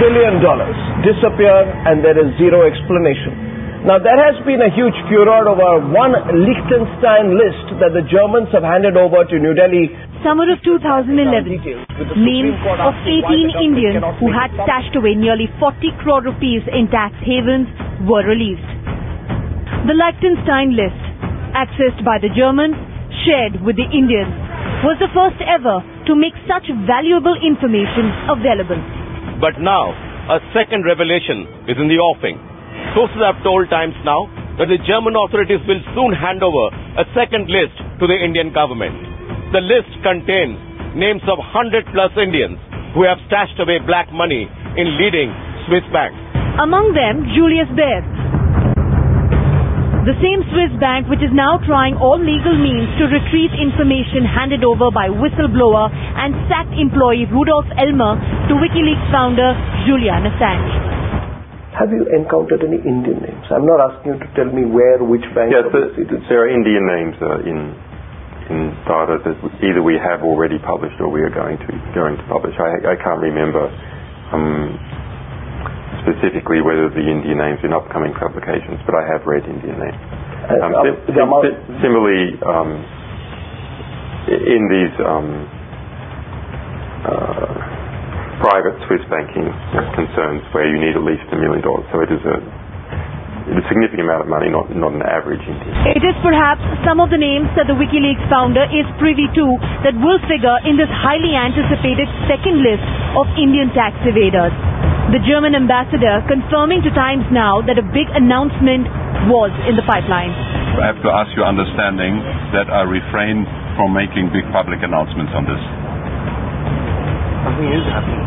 billion disappear and there is zero explanation. Now, there has been a huge furor over one Liechtenstein list that the Germans have handed over to New Delhi. Summer of 2011, names of 18 Indians who had stashed away nearly 40 crore rupees in tax havens were released. The Liechtenstein list, accessed by the Germans, shared with the Indians, was the first ever to make such valuable information available. But now, a second revelation is in the offing. Sources have told Times Now that the German authorities will soon hand over a second list to the Indian government. The list contains names of 100+ Indians who have stashed away black money in leading Swiss banks. Among them, Julius Baer, the same Swiss bank which is now trying all legal means to retrieve information handed over by whistleblower and sacked employee Rudolph Elmer to WikiLeaks founder Julian Assange. Have you encountered any Indian names? I'm not asking you to tell me where, which bank. Yes, there are Indian names in data that either we have already published or we are going to publish. I can't remember specifically whether the Indian names in upcoming publications, but I have read Indian names. Similarly, in these private Swiss banking concerns where you need at least $1 million, so it is a significant amount of money, not an average Indian. It is perhaps some of the names that the WikiLeaks founder is privy to that will figure in this highly anticipated second list of Indian tax evaders. The German ambassador confirming to Times Now that a big announcement was in the pipeline. I have to ask your understanding that I refrain from making big public announcements on this. Something is happening.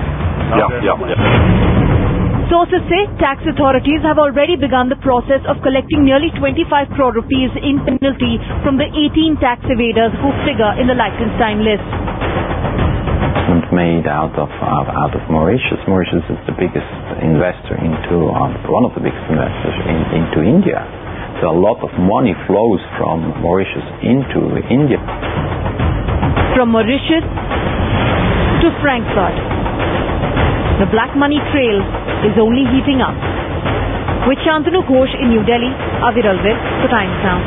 Yeah. Sources say tax authorities have already begun the process of collecting nearly 25 crore rupees in penalty from the 18 tax evaders who figure in the Liechtenstein list. Made out of Mauritius. Mauritius is the biggest investor into one of the biggest investors into India. So a lot of money flows from Mauritius into India. From Mauritius to Frankfurt, the black money trail is only heating up. With Shantanu Ghosh in New Delhi, Aviral Vir for Times Now.